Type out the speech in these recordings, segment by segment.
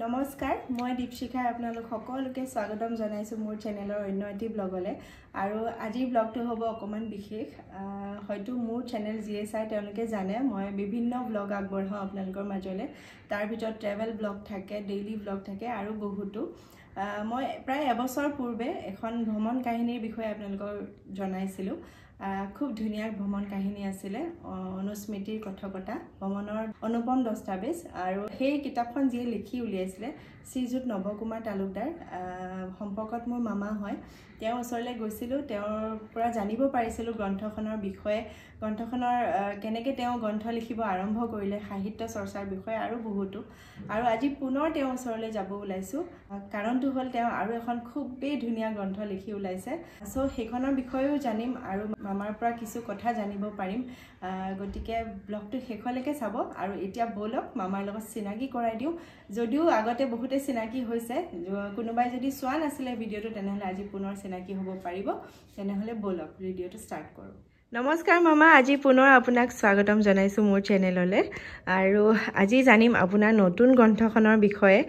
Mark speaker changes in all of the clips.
Speaker 1: নমস্কাৰ মই দীপশিখাই আপোনালোক সকলোকে স্বাগতম জনাইছো মোৰ চেনেলৰ অন্য এটি ব্লগলে আৰু আজিৰ ব্লগটো হ'ব অকমান বিশেষ হয়তো মোৰ চেনেল যিয়ে চাই তেওঁলোকে জানে মই বিভিন্ন ব্লগ আগবঢ়াও আপোনালোকৰ মাজলে তাৰ ভিতৰত ট্ৰেভেল ব্লগ থাকে ডেইলি ব্লগ থাকে আৰু বহুতো মই প্ৰায় এবছৰ পূৰ্বে এখন ভ্ৰমণ কাহিনীৰ বিষয়ে আপোনালোকক জনাইছিলো খুব ধুনীয়া ভ্ৰমণ কাহিনী আছিল অনুস্মৃতিৰ কথকতা ভ্ৰমণৰ অনুপম দস্তাবেজ আৰু সেই কিতাপখন যি লিখি উলিয়াইছিলে শ্ৰীযুত নৱকুমাৰ তালুকদাৰ সম্পৰ্কত মোৰ মামা হয় তেওঁ ওচৰলৈ গৈছিলো তেওঁৰ পৰা জানিব পাৰিছিলো গ্ৰন্থখনৰ বিষয়ে গ্ৰন্থখনৰ কেনেকৈ তেওঁ গ্ৰন্থ লিখিব আৰম্ভ কৰিলে সাহিত্য চৰ্চাৰ বিষয়ে আৰু বহুতো আৰু আজি পুনৰ তেওঁ ওচৰলৈ যাব ওলাইছো কাৰণটো হ'ল তেওঁ আৰু এখন খুবেই ধুনীয়া গ্ৰন্থ লিখি ওলাইছে সো সেইখনৰ বিষয়েও জানিম আৰু মামাৰ পৰা কিছু কথা জানিব পাৰিম গতিকে ব্লগটো শেষলৈকে চাব আৰু এতিয়া বলক মামাৰ লগত চিনাকি কৰাই দিও যদিও আগতে বহুতে চিনাকি হৈছে কোনোবাই যদি চোৱা নাছিলে ভিডিওটো তেনেহলে আজি পুনৰ চিনাকি হ'ব পাৰিব তেনেহলে বলক ভিডিওটো ষ্টাৰ্ট কৰো নমস্কাৰ মামা আজি পুনৰ আপোনাক স্বাগতম জনাইছো মোৰ চেনেললে আৰু আজি জানিম আপোনাৰ নতুন গ্ৰন্থখনৰ বিষয়ে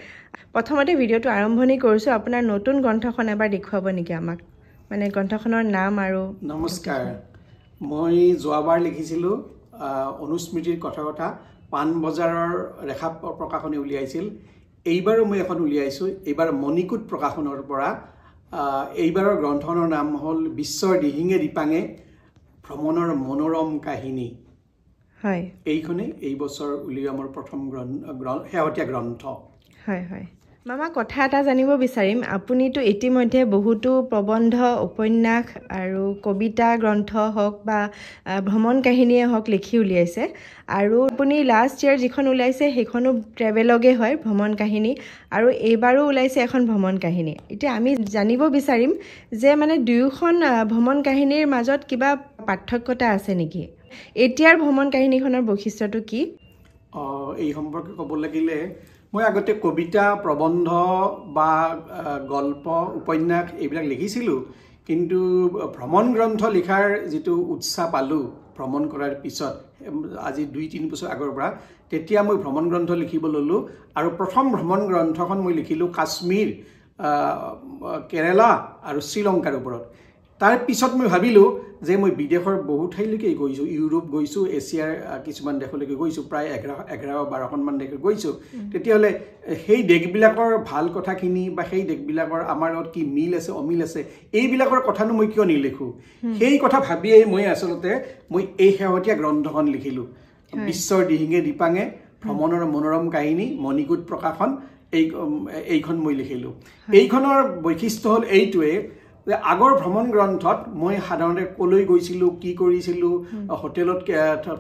Speaker 1: প্ৰথমতে ভিডিওটো আৰম্ভণি কৰিছো আপোনাৰ নতুন গ্ৰন্থখন এবাৰ দেখুৱাব নেকি আমাক মানে গ্ৰন্থখনৰ নাম আৰু
Speaker 2: নমস্কাৰ মই যোৱাবাৰ লিখিছিলো অনুস্মৃতিৰ কথা পানবজাৰৰ ৰেখা প্ৰকাশনে উলিয়াইছিল এইবাৰো মই এখন উলিয়াইছো এইবাৰ মণিকুট প্ৰকাশনৰ পৰা এইবাৰৰ গ্ৰন্থখনৰ নাম হ'ল বিশ্বৰ দিহিঙে দিপাঙে ভ্ৰমণৰ মনোৰম কাহিনী
Speaker 1: হয়
Speaker 2: এইখনে এই বছৰ উলিওৱা মোৰ প্ৰথম শেহতীয়া গ্ৰন্থ
Speaker 1: হয় হয় মামা কথা এটা জানিব বিচাৰিম আপুনিতো ইতিমধ্যে বহুতো প্ৰবন্ধ উপন্যাস আৰু কবিতা গ্ৰন্থ হওক বা ভ্ৰমণ কাহিনীয়ে হওক লিখি উলিয়াইছে আৰু আপুনি লাষ্ট ইয়াৰ যিখন ওলাইছে সেইখনো ট্ৰেভেলগে হয় ভ্ৰমণ কাহিনী আৰু এইবাৰো ওলাইছে এখন ভ্ৰমণ কাহিনী এতিয়া আমি জানিব বিচাৰিম যে মানে দুয়োখন ভ্ৰমণ কাহিনীৰ মাজত কিবা পাৰ্থক্যতা আছে নেকি এতিয়াৰ ভ্ৰমণ কাহিনীখনৰ বৈশিষ্ট্যটো কি
Speaker 2: এই সম্পৰ্কে ক'ব লাগিলে মই আগতে কবিতা প্ৰবন্ধ বা গল্প উপন্যাস এইবিলাক লিখিছিলোঁ কিন্তু ভ্ৰমণ গ্ৰন্থ লিখাৰ যিটো উৎসাহ পালোঁ ভ্ৰমণ কৰাৰ পিছত আজি 2-3 বছৰ আগৰ পৰা তেতিয়া মই ভ্ৰমণ গ্ৰন্থ লিখিব ল'লোঁ আৰু প্ৰথম ভ্ৰমণ গ্ৰন্থখন মই লিখিলোঁ কাশ্মীৰ কেৰেলা আৰু শ্ৰীলংকাৰ ওপৰত তাৰ পিছত মই ভাবিলোঁ যে মই বিদেশৰ বহু ঠাইলৈকে গৈছোঁ ইউৰোপ গৈছোঁ এছিয়াৰ কিছুমান দেশলৈকে গৈছোঁ প্ৰায় 11-12খনমান দেশত গৈছোঁ তেতিয়াহ'লে সেই দেশবিলাকৰ ভাল কথাখিনি বা সেই দেশবিলাকৰ আমাৰ লগত কি মিল আছে অমিল আছে এইবিলাকৰ কথানো মই কিয় নিলিখোঁ সেই কথা ভাবিয়েই মই আচলতে এই শেহতীয়া গ্ৰন্থখন লিখিলোঁ বিশ্বৰ দিহিঙে দিপাঙে ভ্ৰমণৰ মনোৰম কাহিনী মণিকুট প্ৰকাশন এইখন মই লিখিলোঁ এইখনৰ বৈশিষ্ট্য হ'ল এইটোৱে যে আগৰ ভ্ৰমণ গ্ৰন্থত মই সাধাৰণতে কলৈ গৈছিলোঁ কি কৰিছিলোঁ হোটেলত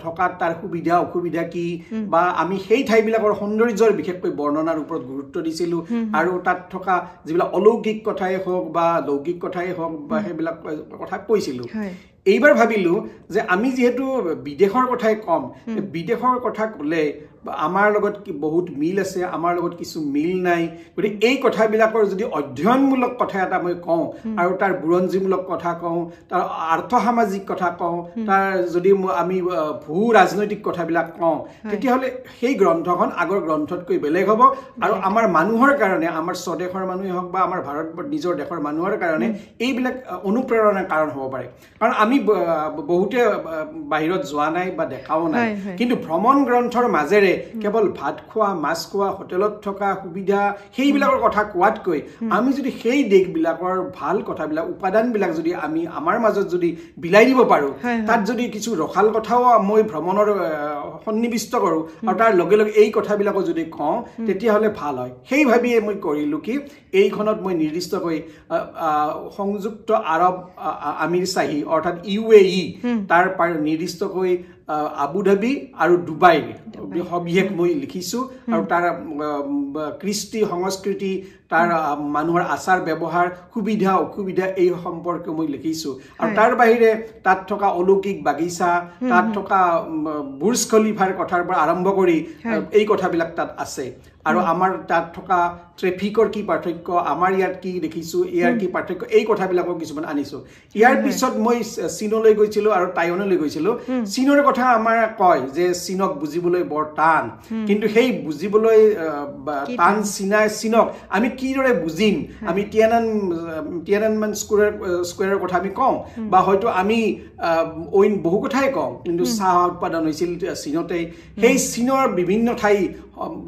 Speaker 2: থকাত তাৰ সুবিধা অসুবিধা কি বা আমি সেই ঠাইবিলাকৰ সৌন্দৰ্যৰ বিশেষকৈ বৰ্ণনাৰ ওপৰত গুৰুত্ব দিছিলোঁ আৰু তাত থকা যিবিলাক অলৌকিক কথাই হওক বা লৌকিক কথাই হওক বা সেইবিলাক কথা কৈছিলোঁ এইবাৰ ভাবিলোঁ যে আমি যিহেতু বিদেশৰ কথাই কম বিদেশৰ কথা ক'লে আমাৰ লগত কি বহুত মিল আছে আমাৰ লগত কিছু মিল নাই গতিকে এই কথাবিলাকৰ যদি অধ্যয়নমূলক কথা এটা মই কওঁ আৰু তাৰ বুৰঞ্জীমূলক কথা কওঁ তাৰ আৰ্থসামাজিক কথা কওঁ তাৰ যদি আমি ভূ ৰাজনৈতিক কথাবিলাক কওঁ তেতিয়াহ'লে সেই গ্ৰন্থখন আগৰ গ্ৰন্থতকৈ বেলেগ হ'ব আৰু আমাৰ মানুহৰ কাৰণে আমাৰ স্বদেশৰ মানুহে হওক বা আমাৰ নিজৰ দেশৰ মানুহৰ কাৰণে এইবিলাক অনুপ্ৰেৰণাৰ কাৰণ হ'ব পাৰে কাৰণ আমি বহুতে বাহিৰত যোৱা নাই বা দেখাও নাই কিন্তু ভ্ৰমণ গ্ৰন্থৰ মাজেৰে কেৱল ভাত খোৱা মাছ খোৱা হোটেলত থকা সুবিধা সেইবিলাকৰ কথা কোৱাতকৈ আমি যদি সেই দেশবিলাকৰ ভাল কথাবিলাক উপাদানবিলাক যদি আমি আমাৰ মাজত যদি বিলাই দিব পাৰোঁ তাত যদি কিছু ৰসাল কথাও মই ভ্ৰমণৰ সন্নিৱিষ্ট কৰোঁ আৰু তাৰ লগে লগে এই কথাবিলাকো যদি কওঁ তেতিয়াহ'লে ভাল হয় সেই ভাবিয়ে মই কৰিলোঁ কি এইখনত মই নিৰ্দিষ্টকৈ সংযুক্ত আৰৱ আমিৰশ্বাহী অৰ্থাৎ UAE তাৰ নিৰ্দিষ্টকৈ আবুধাবি আৰু ডুবাই সবিশেষ মই লিখিছোঁ আৰু তাৰ কৃষ্টি সংস্কৃতি তাৰ মানুহৰ আচাৰ ব্যৱহাৰ সুবিধা অসুবিধা এই সম্পৰ্কে মই লিখিছোঁ আৰু তাৰ বাহিৰে তাত থকা অলৌকিক বাগিচা তাত থকা বুৰ্জ খলিফাৰ কথাৰ পৰা আৰম্ভ কৰি এই কথাবিলাক তাত আছে আৰু আমাৰ তাত থকা ট্ৰেফিকৰ কি পাৰ্থক্য আমাৰ ইয়াত কি দেখিছোঁ ইয়াৰ কি পাৰ্থক্য এই কথাবিলাকো কিছুমান আনিছোঁ ইয়াৰ পিছত মই চীনলৈ গৈছিলোঁ আৰু টাইৱানলৈ গৈছিলোঁ চীনৰ কথা আমাৰ কয় যে চীনক বুজিবলৈ বৰ টান কিন্তু সেই বুজিবলৈ টান চীনক আমি কিদৰে বুজিম আমি টিয়ানানমেন স্কোয়াৰৰ কথা আমি কওঁ বা হয়তো আমি অইন বহু কথাই কওঁ কিন্তু চাহ উৎপাদন হৈছিল চীনতে সেই চীনৰ বিভিন্ন ঠাই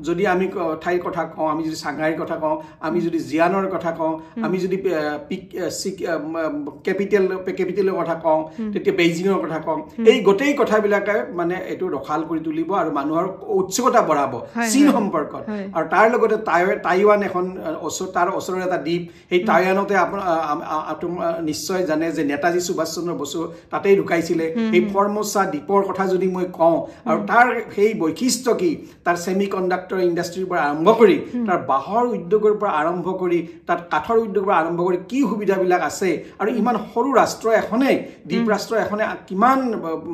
Speaker 2: যদি আমি ঠাইৰ কথা কওঁ আমি যদি সাংঘাইৰ কথা কওঁ আমি যদি জিয়ানৰ কথা কওঁ আমি যদি কেপিটেলৰ কথা কওঁ তেতিয়া বেইজিঙৰ কথা কওঁ এই গোটেই কথাবিলাকে মানে এইটো ৰখাল কৰি তুলিব আৰু মানুহৰ উৎসুকতা বঢ়াব চীন সম্পৰ্কত আৰু তাৰ লগতে টাইৱান এখন তাৰ ওচৰৰ এটা দ্বীপ সেই টাইৱানতে নিশ্চয় জানে যে নেতাজী সুভাষ চন্দ্ৰ বসু তাতেই ঢুকাইছিলে এই ফৰ্মোসা দ্বীপৰ কথা যদি মই কওঁ আৰু তাৰ সেই বৈশিষ্ট্য কি তাৰ সেমিকণ্ডাক্টৰ ইণ্ডাষ্ট্ৰিৰ পৰা আৰম্ভ কৰি তাৰ বাঁহৰ উদ্যোগৰ পৰা আৰম্ভ কৰি তাত কাঠৰ উদ্যোগৰ পৰা আৰম্ভ কৰি কি সুবিধাবিলাক আছে আৰু ইমান সৰু ৰাষ্ট্ৰ এখনে দ্বীপ ৰাষ্ট্ৰ এখনে কিমান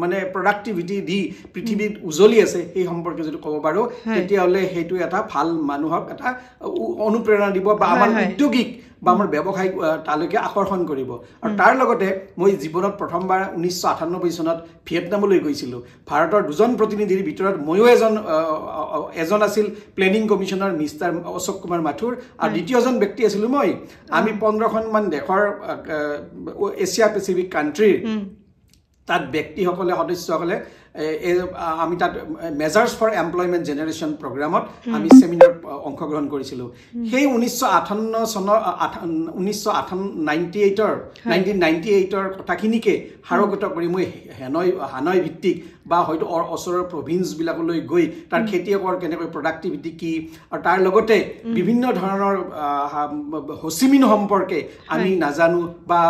Speaker 2: মানে প্ৰডাক্টিভিটি দি পৃথিৱীত উজলি আছে সেই সম্পৰ্কে যদি ক'ব পাৰো তেতিয়াহ'লে সেইটো এটা ভাল মানুহক এটা অনুপ্ৰেৰণা দিব বা আমাৰ উদ্যোগিক বা আমাৰ ব্যৱসায়িক তালৈকে আকৰ্ষণ কৰিব আৰু তাৰ লগতে মই জীৱনত প্ৰথমবাৰ 1998 চনত ভিয়েটনামলৈ গৈছিলোঁ ভাৰতৰ দুজন প্ৰতিনিধিৰ ভিতৰত ময়ো এজন আছিল planning commissioner mister Ashok Kumar Mathur আৰু দ্বিতীয়জন ব্যক্তি আছিলোঁ মই আমি 15খনমান দেশৰ এছিয়া পেচিফিক কাণ্ট্ৰিৰ তাত ব্যক্তিসকলে সদস্যসকলে আমি তাত মেজাৰ্ছ ফৰ এমপ্লয়মেণ্ট জেনেৰেশ্যন প্ৰগ্ৰামত আমি সেমিনাৰত অংশগ্ৰহণ কৰিছিলোঁ সেই 1998ৰ কথাখিনিকে সাৰোগত কৰি মই হানয় ভিত্তিক বা হয়তো ওচৰৰ প্ৰভিন্সবিলাকলৈ গৈ তাৰ খেতিয়কৰ কেনেকৈ প্ৰডাক্টিভিটি কি আৰু তাৰ লগতে বিভিন্ন ধৰণৰ হচিমিন সম্পৰ্কে আমি নাজানো বা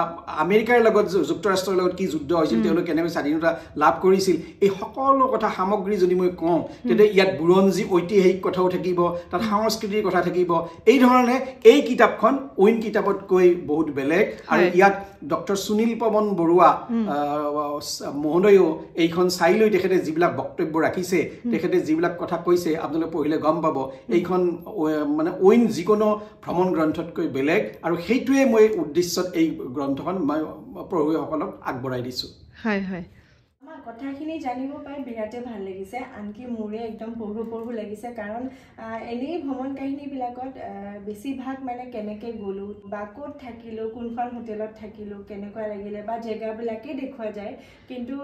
Speaker 2: আমেৰিকাৰ লগত যুক্তৰাষ্ট্ৰৰ লগত কি যুদ্ধ হৈছিল তেওঁলোকে কেনেকৈ স্বাধীনতা লাভ কৰিছিল এই সকলো কথা সামগ্ৰী যদি মই কওঁ তেতিয়া ইয়াত বুৰঞ্জী ঐতিহাসিক কথাও থাকিব তাত সংস্কৃতিৰ কথা থাকিব এই ধৰণে এই কিতাপখন অইন কিতাপতকৈ বহুত বেলেগ আৰু ইয়াত ডক্টৰ সুনীল পৱন বৰুৱা মহোদয়ো এইখন চাই লৈ তেখেতে যিবিলাক বক্তব্য ৰাখিছে তেখেতে যিবিলাক কথা কৈছে আপোনালোকে পঢ়িলে গম পাব এইখন মানে অইন যিকোনো ভ্ৰমণ গ্ৰন্থতকৈ বেলেগ আৰু সেইটোৱে মই উদ্দেশ্যত এই গ্ৰন্থখন মই পঢ়ুৱৈসকলক আগবঢ়াই দিছোঁ
Speaker 1: হয় হয় কথাখিনি জানিব পাই বিৰাটে ভাল লাগিছে আনকি মোৰে একদম পঢ়ু লাগিছে কাৰণ এনেই ভ্ৰমণ কাহিনীবিলাকত বেছিভাগ মানে কেনেকৈ গ'লোঁ বা ক'ত থাকিলোঁ কোনখন হোটেলত থাকিলোঁ কেনেকুৱা লাগিলে বা জেগাবিলাকেই দেখুওৱা যায় কিন্তু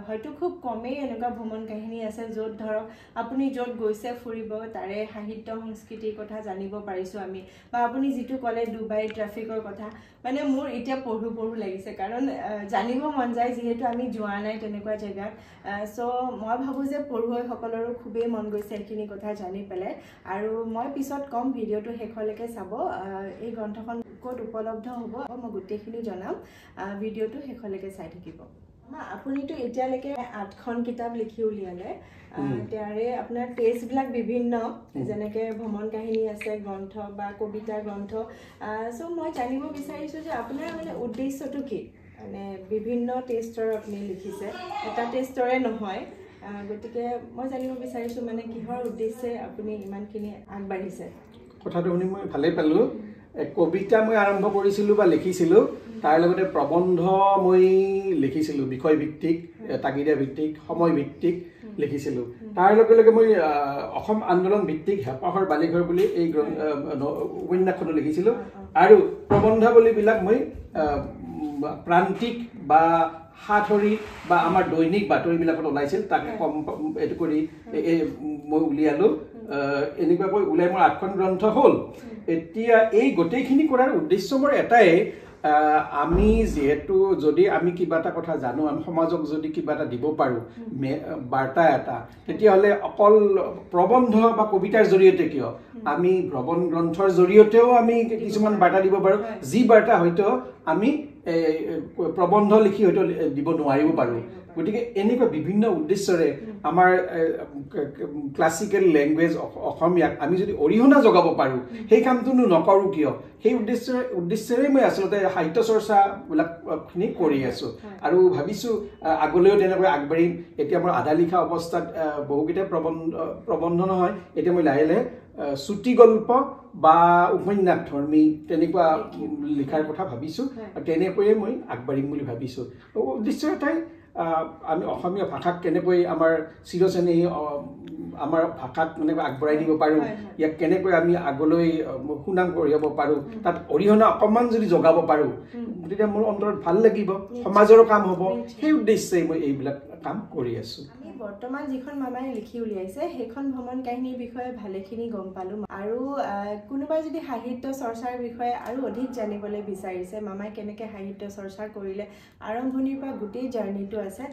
Speaker 1: হয়তো খুব কমেই এনেকুৱা ভ্ৰমণ কাহিনী আছে য'ত ধৰক আপুনি য'ত গৈছে ফুৰিব তাৰে সাহিত্য সংস্কৃতিৰ কথা জানিব পাৰিছোঁ আমি বা আপুনি যিটো ক'লে ডুবাই ট্ৰাফিকৰ কথা মানে মোৰ এতিয়া পঢ়ু লাগিছে কাৰণ জানিব মন যায় যিহেতু আমি যোৱা নাই তেনেকুৱা জেগাত সো মই ভাবোঁ যে পঢ়ুৱৈসকলৰো খুবেই মন গৈছে এইখিনি কথা জানি পেলাই আৰু মই পিছত কম ভিডিঅ'টো শেষলৈকে চাব এই গ্ৰন্থখন ক'ত উপলব্ধ হ'ব মই গোটেইখিনি জনাম ভিডিঅ'টো শেষলৈকে চাই থাকিব আপুনিতো এতিয়ালৈকে 8খন কিতাপ লিখি উলিয়ালে তাৰে আপোনাৰ টেষ্টবিলাক বিভিন্ন যেনেকৈ ভ্ৰমণ কাহিনী আছে গ্ৰন্থ বা কবিতা গ্ৰন্থ সো মই জানিব বিচাৰিছোঁ যে আপোনাৰ মানে উদ্দেশ্যটো কি মানে বিভিন্ন টেষ্টৰ আপুনি লিখিছে এটা টেষ্টৰে নহয় গতিকে মই জানিব বিচাৰিছোঁ মানে কিহৰ উদ্দেশ্যে আপুনি ইমানখিনি আগবাঢ়িছে
Speaker 2: কথাটো শুনি মই ভালেই পালোঁ কবিতা মই আৰম্ভ কৰিছিলোঁ বা লিখিছিলোঁ তাৰ লগতে প্ৰবন্ধ মই লিখিছিলোঁ বিষয়ভিত্তিক তাগিদা ভিত্তিক সময় ভিত্তিক লিখিছিলোঁ তাৰ লগে লগে মই অসম আন্দোলন ভিত্তিক হেঁপাহৰ বালিঘৰ বুলি এই উপন্যাসখনো লিখিছিলোঁ আৰু প্ৰবন্ধাৱলীবিলাক মই প্ৰান্তিক বা সাঁথৰি বা আমাৰ দৈনিক বাতৰিবিলাকত ওলাইছিল তাকে কম এইটো কৰি মই উলিয়ালোঁ এনেকুৱাকৈ ওলাই মোৰ 8খন গ্ৰন্থ হ'ল এতিয়া এই গোটেইখিনি কৰাৰ উদ্দেশ্য মোৰ এটাই আমি যেহেতু যদি আমি কিবা এটা কথা জানো আমি সমাজক যদি কিবা এটা দিব পাৰোঁ বাৰ্তা এটা তেতিয়াহ'লে অকল প্ৰবন্ধ বা কবিতাৰ জৰিয়তে কিয় আমি ভ্ৰমণ গ্ৰন্থৰ জৰিয়তেও আমি কিছুমান বাৰ্তা দিব পাৰোঁ যি বাৰ্তা হয়তো আমি প্ৰবন্ধ লিখি হয়তো দিব নোৱাৰিব পাৰোঁ গতিকে এনেকুৱা বিভিন্ন উদ্দেশ্যৰে আমাৰ ক্লাছিকেল লেংগুৱেজ অসমীয়াক আমি যদি অৰিহণা যোগাব পাৰোঁ সেই কামটোনো নকৰোঁ কিয় সেই উদ্দেশ্যেৰে মই আচলতে সাহিত্য চৰ্চাবিলাকখিনি কৰি আছোঁ আৰু ভাবিছোঁ আগলৈও তেনেকৈ আগবাঢ়িম এতিয়া মোৰ আধা লিখা অৱস্থাত বহুকেইটা প্ৰবন্ধ নহয় এতিয়া মই লাহে লাহে চুটি গল্প বা উপন্যাস ধৰ্মী তেনেকুৱা লিখাৰ কথা ভাবিছোঁ আৰু তেনেকৈয়ে মই আগবাঢ়িম বুলি ভাবিছোঁ উদ্দেশ্য এটাই আমি অসমীয়া ভাষাক কেনেকৈ আমাৰ চিৰচেনেহী আমাৰ ভাষাক কেনেকৈ আগবঢ়াই দিব পাৰোঁ ইয়াক কেনেকৈ আমি আগলৈ সুনাম কঢ়িয়াব পাৰোঁ তাত অৰিহণা অকণমান যদি জগাব পাৰোঁ তেতিয়া মোৰ অন্তৰত ভাল লাগিব সমাজৰো কাম হ'ব সেই উদ্দেশ্যে মই এইবিলাক কাম কৰি আছোঁ
Speaker 1: বৰ্তমান যিখন মামাই লিখি উলিয়াইছে সেইখন ভ্ৰমণ কাহিনীৰ বিষয়ে ভালেখিনি গম পালোঁ আৰু কোনোবাই যদি সাহিত্য চৰ্চাৰ বিষয়ে আৰু অধিক জানিবলৈ বিচাৰিছে মামাই কেনেকৈ সাহিত্য চৰ্চা কৰিলে আৰম্ভণিৰ পৰা গোটেই জাৰ্ণিটো আছে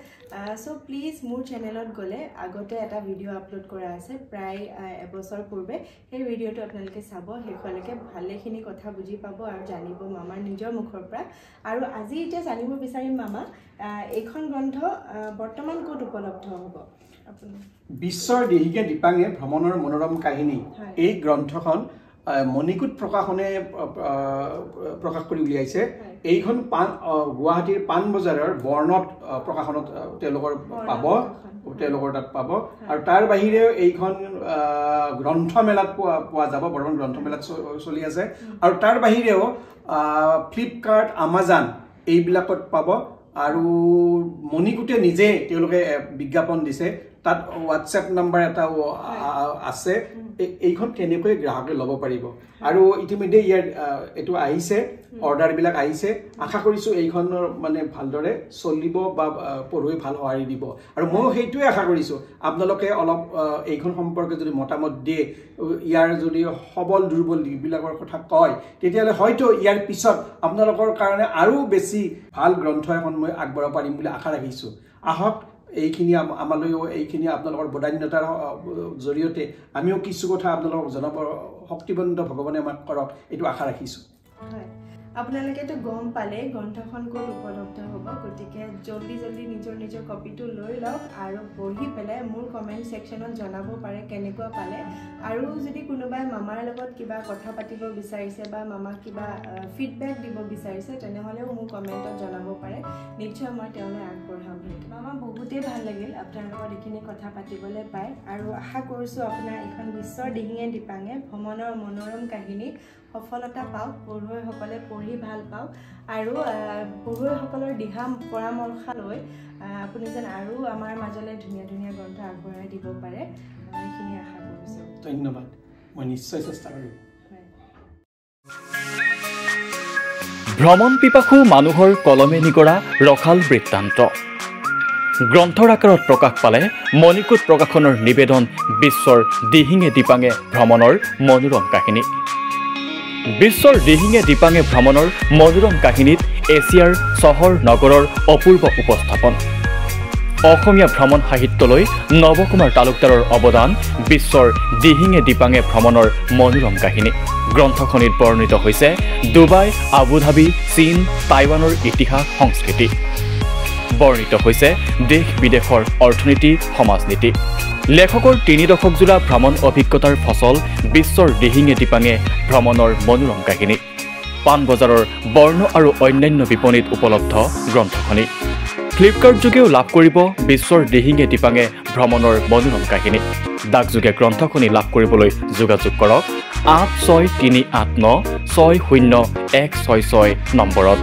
Speaker 1: চ' প্লিজ মোৰ চেনেলত গ'লে আগতে এটা ভিডিঅ' আপলোড কৰা আছে প্ৰায় এবছৰ পূৰ্বে সেই ভিডিঅ'টো আপোনালোকে চাব শেষলৈকে ভালেখিনি কথা বুজি পাব আৰু জানিব মামাৰ নিজৰ মুখৰ পৰা আৰু আজি এতিয়া জানিব বিচাৰিম মামা এইখন গ্ৰন্থ বৰ্তমান ক'ত উপলব্ধ হ'ব
Speaker 2: বিশ্বৰ দিহিঙে দিপাঙে ভ্ৰমণৰ মনোৰম কাহিনী এই গ্ৰন্থখন মণিকূট প্ৰকাশনে প্ৰকাশ কৰি উলিয়াইছে এইখন গুৱাহাটীৰ পাণবজাৰৰ বৰ্ণত প্ৰকাশনত তেওঁলোকৰ পাব তেওঁলোকৰ তাত পাব আৰু তাৰ বাহিৰেও এইখন গ্ৰন্থমেলাত পোৱা যাব বৰ্তমান গ্ৰন্থমেলাত চলি আছে আৰু তাৰ বাহিৰেও ফ্লিপকাৰ্ট আমাজন এইবিলাকত পাব আৰু মণিকূটে নিজে তেওঁলোকে বিজ্ঞাপন দিছে তাত হোৱাটছএপ নাম্বাৰ এটা আছে এইখন কেনেকৈ গ্ৰাহকে ল'ব পাৰিব আৰু ইতিমধ্যে ইয়াৰ এইটো আহিছে অৰ্ডাৰবিলাক আহিছে আশা কৰিছোঁ এইখনৰ মানে ভালদৰে চলিব বা পঢ়ুৱৈ ভাল সঁহাৰি দিব আৰু ময়ো সেইটোৱে আশা কৰিছোঁ আপোনালোকে অলপ এইখন সম্পৰ্কে যদি মতামত দিয়ে ইয়াৰ যদি সবল দুৰ্বল দিশবিলাকৰ কথা কয় তেতিয়াহ'লে হয়তো ইয়াৰ পিছত আপোনালোকৰ কাৰণে আৰু বেছি ভাল গ্ৰন্থ এখন মই আগবঢ়াব পাৰিম বুলি আশা ৰাখিছোঁ আহক এইখিনি আমালৈও এইখিনি আপোনালোকৰ বদান্যতাৰ জৰিয়তে আমিও কিছু কথা আপোনালোকক জনাব শক্তিবন্ত ভগৱানে আমাক কৰক এইটো আশা ৰাখিছোঁ
Speaker 1: আপোনালোকেতো গম পালে গ্ৰন্থখন ক'ত উপলব্ধ হ'ব গতিকে জলদি নিজৰ কপিটো লৈ লওক আৰু পঢ়ি পেলাই মোৰ কমেণ্ট ছেকশ্যনত জনাব পাৰে কেনেকুৱা পালে আৰু যদি কোনোবাই মামাৰ লগত কিবা কথা পাতিব বিচাৰিছে বা মামাক কিবা ফিডবেক দিব বিচাৰিছে তেনেহ'লেও মোৰ কমেণ্টত জনাব পাৰে নিশ্চয় মই তেওঁলৈ আগবঢ়াম মামা বহুতেই ভাল লাগিল আপোনাৰ লগত এইখিনি কথা পাতিবলৈ পাই আৰু আশা কৰিছোঁ আপোনাৰ এইখন বিশ্বৰ দিহিঙে দিপাঙে ভ্ৰমণৰ মনোৰম কাহিনী সফলতা পাওক পঢ়ুৱৈসকলে পঢ়ি ভাল পাওক আৰু পঢ়ুৱৈসকলৰ দিহা পৰামৰ্শ লৈ আপুনি যেন আৰু আমাৰ মাজলৈ ধুনীয়া গ্ৰন্থ আগবঢ়াই দিব পাৰে এইখিনি আশা কৰিছোঁ
Speaker 2: ধন্যবাদ মই নিশ্চয় চেষ্টা কৰিম
Speaker 3: ভ্ৰমণ পিপাসু মানুহৰ কলমে নিগৰা ৰসাল বৃত্তান্ত গ্ৰন্থৰ আকাৰত প্ৰকাশ পালে মণিকূট প্ৰকাশনৰ নিবেদন বিশ্বৰ দিহিঙে দিপাঙে ভ্ৰমণৰ মনোৰম কাহিনী বিশ্বৰ দিহিঙে দিপাঙে ভ্ৰমণৰ মনোৰম কাহিনীত এছিয়াৰ চহৰ নগৰৰ অপূৰ্ব উপস্থাপন অসমীয়া ভ্ৰমণ সাহিত্যলৈ নৱকুমাৰ তালুকদাৰৰ অৱদান বিশ্বৰ দিহিঙে দিপাঙে ভ্ৰমণৰ মনোৰম কাহিনী গ্ৰন্থখনিত বৰ্ণিত হৈছে ডুবাই আবুধাবি চীন টাইৱানৰ ইতিহাস সংস্কৃতি বৰ্ণিত হৈছে দেশ বিদেশৰ অৰ্থনীতি সমাজনীতি লেখকৰ ৩ দশকজোৰা ভ্ৰমণ অভিজ্ঞতাৰ ফচল বিশ্বৰ দিহিঙে দিপাঙে ভ্ৰমণৰ মনোৰম কাহিনী পাণবজাৰৰ বৰ্ণ আৰু অন্যান্য বিপণীত উপলব্ধ গ্ৰন্থখনি ফ্লিপকাৰ্ট যোগেও লাভ কৰিব বিশ্বৰ দিহিঙে দিপাঙে ভ্ৰমণৰ মনোৰম কাহিনী ডাকযোগে গ্ৰন্থখনি লাভ কৰিবলৈ যোগাযোগ কৰক 86389606166 নম্বৰত